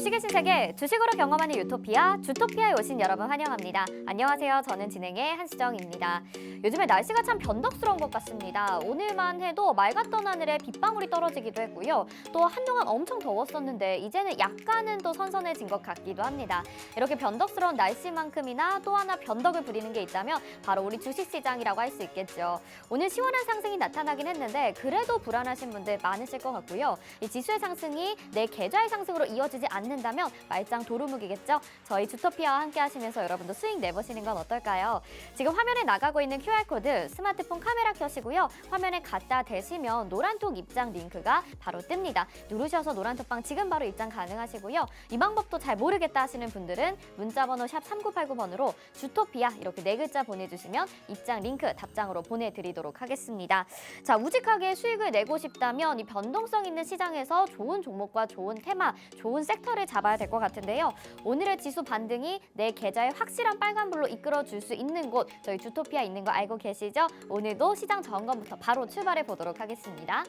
주식의 신세계, 주식으로 경험하는 유토피아, 주토피아에 오신 여러분 환영합니다. 안녕하세요. 저는 진행의 한수정입니다. 요즘에 날씨가 참 변덕스러운 것 같습니다. 오늘만 해도 맑았던 하늘에 빗방울이 떨어지기도 했고요. 또 한동안 엄청 더웠었는데 이제는 약간은 또 선선해진 것 같기도 합니다. 이렇게 변덕스러운 날씨만큼이나 또 하나 변덕을 부리는 게 있다면 바로 우리 주식시장이라고 할 수 있겠죠. 오늘 시원한 상승이 나타나긴 했는데 그래도 불안하신 분들 많으실 것 같고요. 이 지수의 상승이 내 계좌의 상승으로 이어지지 않는다면 말짱 도루묵이겠죠. 저희 주토피아와 함께 하시면서 여러분도 수익 내보시는 건 어떨까요? 지금 화면에 나가고 있는 QR코드 스마트폰 카메라 켜시고요. 화면에 갖다 대시면 노란톡 입장 링크가 바로 뜹니다. 누르셔서 노란톡방 지금 바로 입장 가능하시고요. 이 방법도 잘 모르겠다 하시는 분들은 문자번호 샵 3989번으로 주토피아 이렇게 4글자 보내주시면 입장 링크 답장으로 보내드리도록 하겠습니다. 자, 우직하게 수익을 내고 싶다면 이 변동성 있는 시장에서 좋은 종목과 좋은 테마, 좋은 섹터를 잡아야 될 것 같은데요. 오늘의 지수 반등이 내 계좌에 확실한 빨간불로 이끌어줄 수 있는 곳, 저희 주토피아 있는 거 알고 계시죠? 오늘도 시장 점검부터 바로 출발해 보도록 하겠습니다.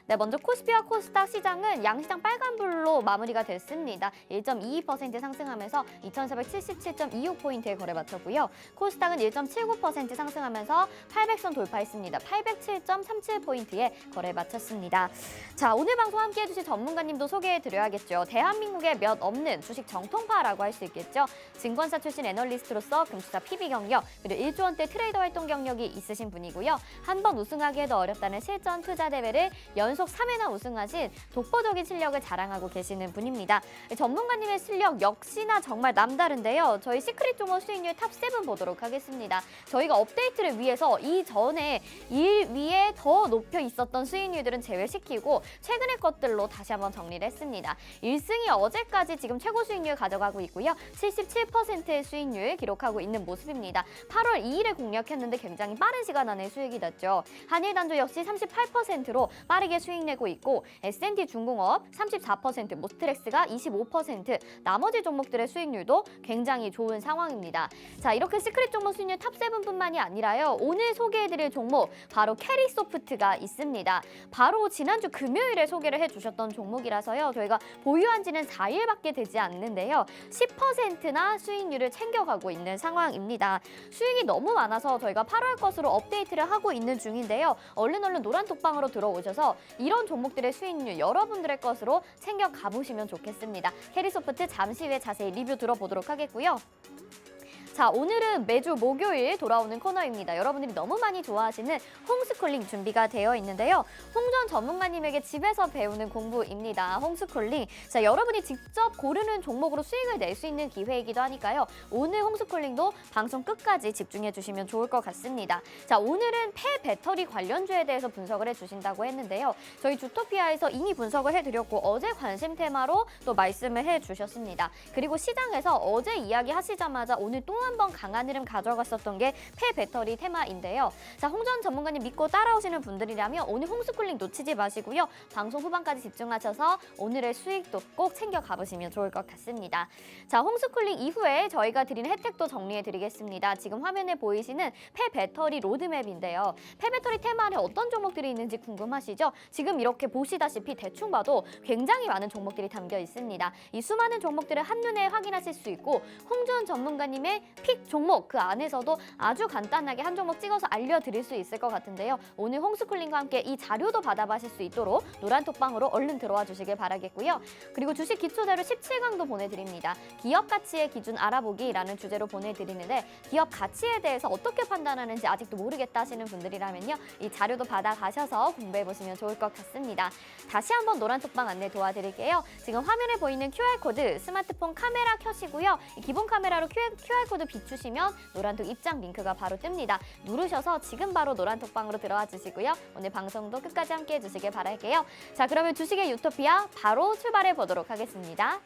네, 먼저 코스피와 코스닥 시장은 양시장 빨간불로 마무리가 됐습니다. 1.22% 상승하면서 2,477.26포인트에 거래 마쳤고요. 코스닥은 1.79% 상승하면서 800선 돌파했습니다. 807.37포인트에 거래 마쳤습니다. 자, 오늘 방송 함께 해주신 전문가님도 소개해드려야겠죠. 대한민국에 몇 없는 주식 정통파라고 할 수 있겠죠. 증권사 출신 애널리스트로서 금수사 PB 경력, 그리고 1조 원대 트레이더 활동 경력이 있으신 분이고요. 한 번 우승하기에도 어렵다는 실전 투자 대회를 연속 3회나 우승하신 독보적인 실력을 자랑하고 계시는 분입니다. 전문가님의 실력 역시나 정말 남다른데요. 저희 시크릿 종목 수익률 탑7 보도록 하겠습니다. 저희가 업데이트를 위해서 이전에 1위에 더 높여 있었던 수익률들은 제외시키고 최근의 것들로 다시 한번 정리를 했습니다. 1승이 어제까지 지금 최고 수익률 가져가고 있고요. 77%의 수익률 기록하고 있는 모습입니다. 8월 2일에 공략했는데 굉장히 빠른 시간 안에 수익이 났죠. 한일단조 역시 38%로 빠르게 수익 내고 있고 S&T 중공업 34%, 모스트렉스가 25%, 나머지 종목들의 수익률도 굉장히 좋은 상황입니다. 자, 이렇게 시크릿 종목 수익률 탑7뿐만이 아니라요. 오늘 소개해드릴 종목 바로 캐리소프트가 있습니다. 바로 지난주 금요일에 소개를 해주셨던 종목이라서요. 저희가 보유한 지는 4일밖에 되지 않는데요. 10%나 수익률을 챙겨가고 있는 상황입니다. 수익이 너무 많아서 저희가 8월 것으로 업데이트를 하고 있는 중인데요. 얼른 노란톡방으로 들어오셔서 이런 종목들의 수익률 여러분들의 것으로 챙겨 가보시면 좋겠습니다. 캐리소프트 잠시 후에 자세히 리뷰 들어보도록 하겠고요. 자, 오늘은 매주 목요일 돌아오는 코너입니다. 여러분들이 너무 많이 좋아하시는 홈스쿨링 준비가 되어 있는데요. 홍전 전문가님에게 집에서 배우는 공부입니다. 홈스쿨링. 자, 여러분이 직접 고르는 종목으로 수익을 낼 수 있는 기회이기도 하니까요. 오늘 홈스쿨링도 방송 끝까지 집중해 주시면 좋을 것 같습니다. 자, 오늘은 폐배터리 관련주에 대해서 분석을 해주신다고 했는데요. 저희 주토피아에서 이미 분석을 해드렸고 어제 관심 테마로 또 말씀을 해주셨습니다. 그리고 시장에서 어제 이야기하시자마자 오늘 또 한 번 강한 흐름 가져갔었던 게 폐배터리 테마인데요. 자, 홍전 전문가님 믿고 따라오시는 분들이라면 오늘 홈스쿨링 놓치지 마시고요. 방송 후반까지 집중하셔서 오늘의 수익도 꼭 챙겨 가보시면 좋을 것 같습니다. 자, 홈스쿨링 이후에 저희가 드리는 혜택도 정리해드리겠습니다. 지금 화면에 보이시는 폐배터리 로드맵인데요. 폐배터리 테마 안에 어떤 종목들이 있는지 궁금하시죠? 지금 이렇게 보시다시피 대충 봐도 굉장히 많은 종목들이 담겨 있습니다. 이 수많은 종목들을 한눈에 확인하실 수 있고 홍준 전문가님의 픽 종목 그 안에서도 아주 간단하게 한 종목 찍어서 알려드릴 수 있을 것 같은데요. 오늘 홈스쿨링과 함께 이 자료도 받아보실 수 있도록 노란톡방으로 얼른 들어와 주시길 바라겠고요. 그리고 주식 기초자료 17강도 보내드립니다. 기업 가치의 기준 알아보기라는 주제로 보내드리는데 기업 가치에 대해서 어떻게 판단하는지 아직도 모르겠다 하시는 분들이라면요. 이 자료도 받아가셔서 공부해보시면 좋을 것 같습니다. 다시 한번 노란톡방 안내 도와드릴게요. 지금 화면에 보이는 QR코드 스마트폰 카메라 켜시고요. 이 기본 카메라로 QR코드 비추시면 노란톡 입장 링크가 바로 뜹니다. 누르셔서 지금 바로 노란톡방으로 들어와 주시고요. 오늘 방송도 끝까지 함께 해주시길 바랄게요. 자, 그러면 주식의 유토피아 바로 출발해 보도록 하겠습니다.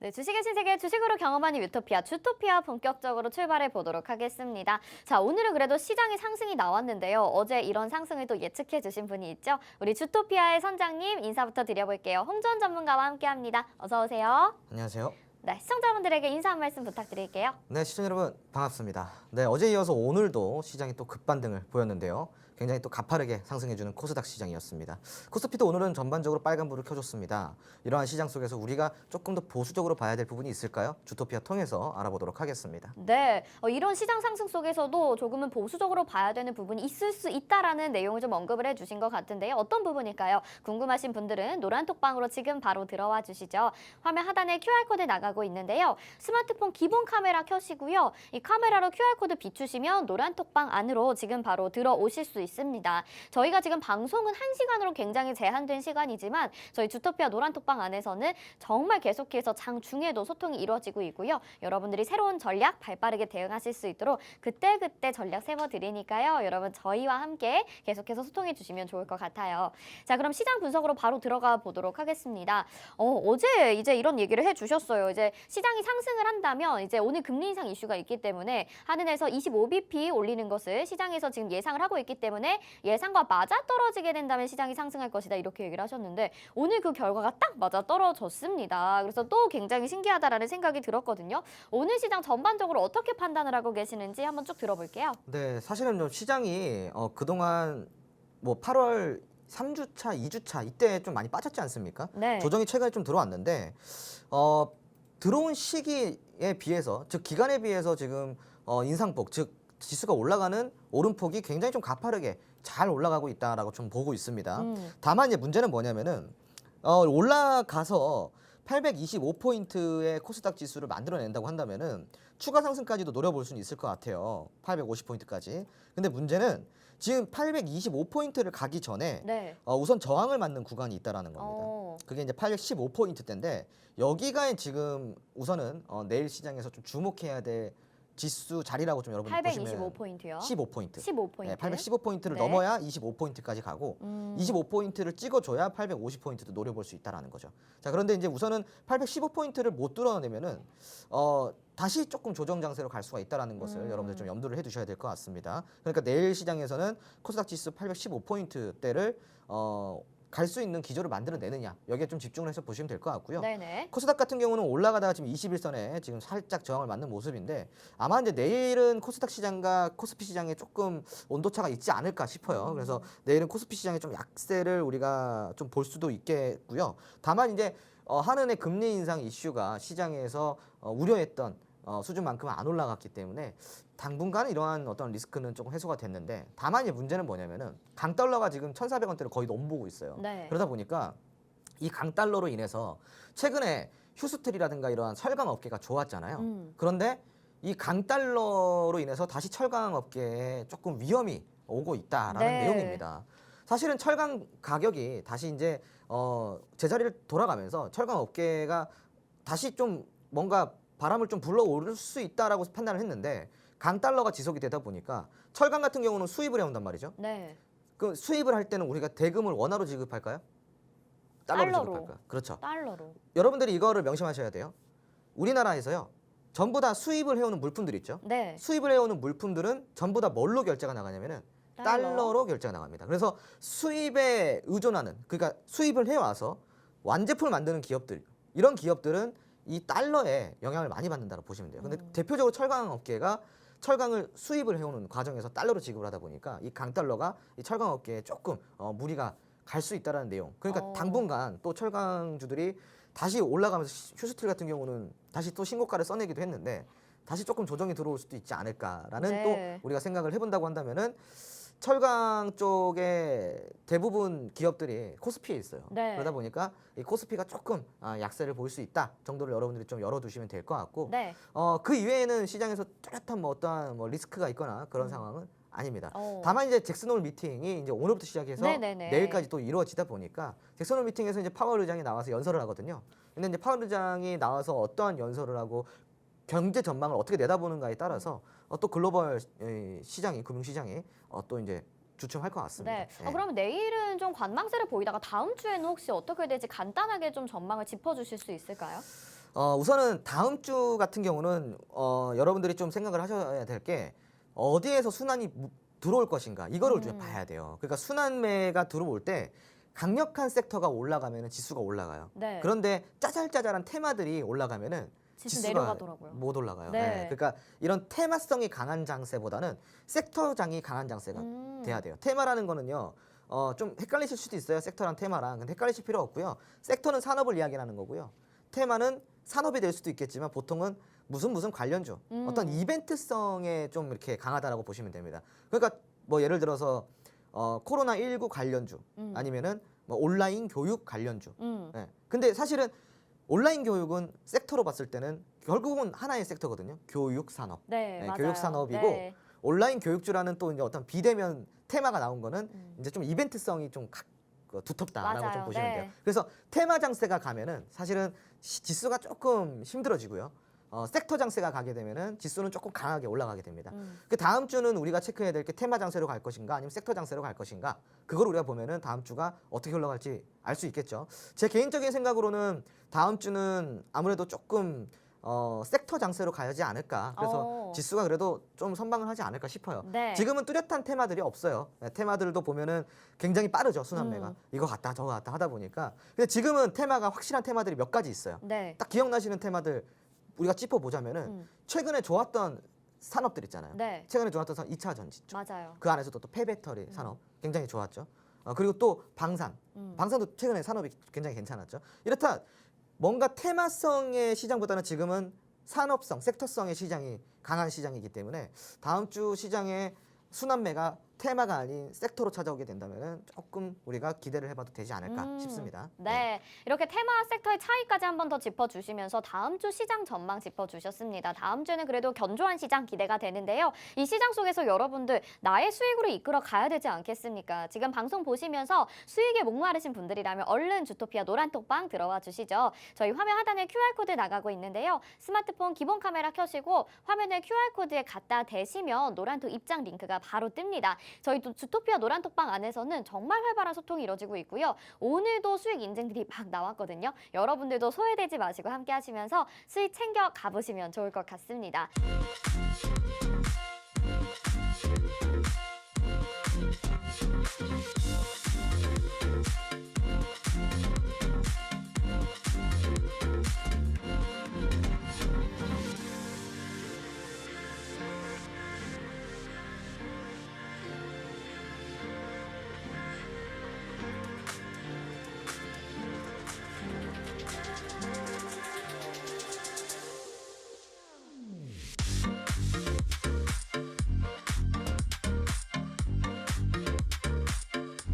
네, 주식의 신세계 주식으로 경험하는 유토피아 주토피아 본격적으로 출발해 보도록 하겠습니다. 자, 오늘은 그래도 시장의 상승이 나왔는데요. 어제 이런 상승을 또 예측해 주신 분이 있죠. 우리 주토피아의 선장님 인사부터 드려볼게요. 홍전 전문가와 함께합니다. 어서 오세요. 안녕하세요. 네, 시청자분들에게 인사 한 말씀 부탁드릴게요. 네, 시청자 여러분 반갑습니다. 네, 어제 이어서 오늘도 시장이 또 급반등을 보였는데요. 굉장히 또 가파르게 상승해주는 코스닥 시장이었습니다. 코스피도 오늘은 전반적으로 빨간불을 켜줬습니다. 이러한 시장 속에서 우리가 조금 더 보수적으로 봐야 될 부분이 있을까요? 주토피아 통해서 알아보도록 하겠습니다. 네, 이런 시장 상승 속에서도 조금은 보수적으로 봐야 되는 부분이 있을 수 있다라는 내용을 좀 언급을 해주신 것 같은데요. 어떤 부분일까요? 궁금하신 분들은 노란톡방으로 지금 바로 들어와 주시죠. 화면 하단에 QR코드 나가고 있는데요. 스마트폰 기본 카메라 켜시고요. 이 카메라로 QR코드 비추시면 노란톡방 안으로 지금 바로 들어오실 수 있습니다. 저희가 지금 방송은 1시간으로 굉장히 제한된 시간이지만 저희 주토피아 노란톡방 안에서는 정말 계속해서 장중에도 소통이 이루어지고 있고요. 여러분들이 새로운 전략 발빠르게 대응하실 수 있도록 그때그때 전략 세워드리니까요. 여러분 저희와 함께 계속해서 소통해 주시면 좋을 것 같아요. 자, 그럼 시장 분석으로 바로 들어가 보도록 하겠습니다. 어제 이제 이런 얘기를 해주셨어요. 이제 시장이 상승을 한다면 이제 오늘 금리 인상 이슈가 있기 때문에 한은에서 25bp 올리는 것을 시장에서 지금 예상을 하고 있기 때문에 예상과 맞아떨어지게 된다면 시장이 상승할 것이다 이렇게 얘기를 하셨는데 오늘 그 결과가 딱 맞아떨어졌습니다. 그래서 또 굉장히 신기하다라는 생각이 들었거든요. 오늘 시장 전반적으로 어떻게 판단을 하고 계시는지 한번 쭉 들어볼게요. 네, 사실은 좀 시장이 그동안 뭐 8월 3주차, 2주차 이때 좀 많이 빠졌지 않습니까? 네. 조정이 최근에 좀 들어왔는데 들어온 시기에 비해서 즉 기간에 비해서 지금 인상폭 즉 지수가 올라가는 오름폭이 굉장히 좀 가파르게 잘 올라가고 있다라고 좀 보고 있습니다. 다만 이제 문제는 뭐냐면은 올라가서 825포인트의 코스닥 지수를 만들어낸다고 한다면은 추가 상승까지도 노려볼 수는 있을 것 같아요. 850포인트까지. 근데 문제는 지금 825포인트를 가기 전에 네. 우선 저항을 맞는 구간이 있다라는 겁니다. 그게 이제 815포인트대인데 여기가 지금 우선은 내일 시장에서 좀 주목해야 될 지수 자리라고 좀 여러분 보시면 825포인트요. 15포인트. 15포인트. 네, 815포인트를 네. 넘어야 25포인트까지 가고 25포인트를 찍어줘야 850포인트도 노려볼 수 있다라는 거죠. 자, 그런데 이제 우선은 815포인트를 못 뚫어내면은 다시 조금 조정 장세로 갈 수가 있다라는 것을 여러분들 좀 염두를 해두셔야 될 것 같습니다. 그러니까 내일 시장에서는 코스닥 지수 815포인트대를 갈 수 있는 기조를 만들어내느냐 여기에 좀 집중을 해서 보시면 될 것 같고요. 네네. 코스닥 같은 경우는 올라가다가 지금 21선에 지금 살짝 저항을 맞는 모습인데 아마 이제 내일은 코스닥 시장과 코스피 시장에 조금 온도차가 있지 않을까 싶어요. 그래서 내일은 코스피 시장에 좀 약세를 우리가 좀 볼 수도 있겠고요. 다만 이제 한은의 금리 인상 이슈가 시장에서 우려했던 수준만큼은 안 올라갔기 때문에 당분간은 이러한 어떤 리스크는 조금 해소가 됐는데 다만 이제 문제는 뭐냐면은 강달러가 지금 1,400원대를 거의 넘보고 있어요. 네. 그러다 보니까 이 강달러로 인해서 최근에 휴스텔이라든가 이러한 철강 업계가 좋았잖아요. 그런데 이 강달러로 인해서 다시 철강 업계에 조금 위험이 오고 있다라는 네. 내용입니다. 사실은 철강 가격이 다시 이제 제자리를 돌아가면서 철강 업계가 다시 좀 뭔가 바람을 좀 불러오를 수 있다라고 판단을 했는데 강달러가 지속이 되다 보니까 철강 같은 경우는 수입을 해온단 말이죠. 네. 그 수입을 할 때는 우리가 대금을 원화로 지급할까요? 달러로 달러로. 지급할까요? 그렇죠. 달러로. 여러분들이 이거를 명심하셔야 돼요. 우리나라에서요. 전부 다 수입을 해오는 물품들 있죠. 네. 수입을 해오는 물품들은 전부 다 뭘로 결제가 나가냐면은 달러로 결제가 나갑니다. 그래서 수입에 의존하는 그러니까 수입을 해와서 완제품을 만드는 기업들 이런 기업들은 이 달러에 영향을 많이 받는다고 보시면 돼요. 근데 대표적으로 철강 업계가 철강을 수입을 해오는 과정에서 달러로 지급을 하다 보니까 이 강달러가 이 철강 업계에 조금 무리가 갈 수 있다라는 내용. 그러니까 당분간 또 철강주들이 다시 올라가면서 휴스틸 같은 경우는 다시 또 신고가를 써내기도 했는데 다시 조금 조정이 들어올 수도 있지 않을까라는 네. 또 우리가 생각을 해본다고 한다면은 철강 쪽에 대부분 기업들이 코스피에 있어요. 네. 그러다 보니까 이 코스피가 조금 약세를 보일 수 있다 정도를 여러분들이 좀 열어두시면 될 것 같고 네. 그 이외에는 시장에서 뚜렷한 뭐 어떠한 뭐 리스크가 있거나 그런 상황은 아닙니다. 어. 다만 이제 잭슨홀 미팅이 이제 오늘부터 시작해서 네네네. 내일까지 또 이루어지다 보니까 잭슨홀 미팅에서 이제 파월 의장이 나와서 연설을 하거든요. 근데 이제 파월 의장이 나와서 어떠한 연설을 하고 경제 전망을 어떻게 내다보는가에 따라서 또 글로벌 시장이 금융시장이 또 이제 주춤할 것 같습니다. 네. 예. 그러면 내일은 좀 관망세를 보이다가 다음 주에는 혹시 어떻게 될지 간단하게 좀 전망을 짚어주실 수 있을까요? 우선은 다음 주 같은 경우는 여러분들이 좀 생각을 하셔야 될 게 어디에서 순환이 들어올 것인가 이거를 좀 봐야 돼요. 그러니까 순환매가 들어올 때 강력한 섹터가 올라가면 지수가 올라가요. 네. 그런데 짜잘짜잘한 테마들이 올라가면 지수 지수가 내려가더라고요. 못 올라가요. 네. 그러니까 이런 테마성이 강한 장세보다는 섹터장이 강한 장세가 돼야 돼요. 테마라는 거는요. 좀 헷갈리실 수도 있어요. 섹터랑 테마랑. 근데 헷갈리실 필요 없고요. 섹터는 산업을 이야기하는 거고요. 테마는 산업이 될 수도 있겠지만 보통은 무슨 관련주, 어떤 이벤트성에 좀 이렇게 강하다라고 보시면 됩니다. 그러니까 뭐 예를 들어서 코로나19 관련주 아니면은 뭐 온라인 교육 관련주. 예. 근데 사실은 온라인 교육은 섹터로 봤을 때는 결국은 하나의 섹터거든요. 교육 산업. 네, 네, 맞아요. 교육 산업이고 네. 온라인 교육주라는 또 이제 어떤 비대면 테마가 나온 거는 이제 좀 이벤트성이 좀 두텁다라고 맞아요. 좀 보시면 네. 돼요. 그래서 테마 장세가 가면은 사실은 지수가 조금 힘들어지고요. 섹터 장세가 가게 되면은 지수는 조금 강하게 올라가게 됩니다. 그 다음 주는 우리가 체크해야 될 게 테마 장세로 갈 것인가 아니면 섹터 장세로 갈 것인가 그걸 우리가 보면은 다음 주가 어떻게 올라갈지 알 수 있겠죠. 제 개인적인 생각으로는 다음 주는 아무래도 조금 섹터 장세로 가야지 않을까. 그래서 지수가 그래도 좀 선방을 하지 않을까 싶어요. 네. 지금은 뚜렷한 테마들이 없어요. 네, 테마들도 보면은 굉장히 빠르죠 순환매가. 이거 갔다 저거 갔다 하다 보니까. 근데 지금은 테마가 확실한 테마들이 몇 가지 있어요. 네. 딱 기억나시는 테마들 우리가 짚어보자면은 최근에 좋았던 산업들 있잖아요. 네. 최근에 좋았던 산업 2차 전지 쪽. 맞아요. 그 안에서도 또 폐배터리 산업 굉장히 좋았죠. 그리고 또 방산. 방산도 최근에 산업이 굉장히 괜찮았죠. 이렇다 뭔가 테마성의 시장보다는 지금은 산업성, 섹터성의 시장이 강한 시장이기 때문에 다음 주 시장의 순환매가 테마가 아닌 섹터로 찾아오게 된다면 조금 우리가 기대를 해봐도 되지 않을까 싶습니다. 네, 이렇게 테마 섹터의 차이까지 한 번 더 짚어주시면서 다음 주 시장 전망 짚어주셨습니다. 다음 주에는 그래도 견조한 시장 기대가 되는데요. 이 시장 속에서 여러분들 나의 수익으로 이끌어 가야 되지 않겠습니까? 지금 방송 보시면서 수익에 목마르신 분들이라면 얼른 주토피아 노란톡방 들어와 주시죠. 저희 화면 하단에 QR코드 나가고 있는데요. 스마트폰 기본 카메라 켜시고 화면에 QR코드에 갖다 대시면 노란톡 입장 링크가 바로 뜹니다. 저희 주토피아 노란톡방 안에서는 정말 활발한 소통이 이루어지고 있고요. 오늘도 수익 인증들이 막 나왔거든요. 여러분들도 소외되지 마시고 함께 하시면서 수익 챙겨 가보시면 좋을 것 같습니다.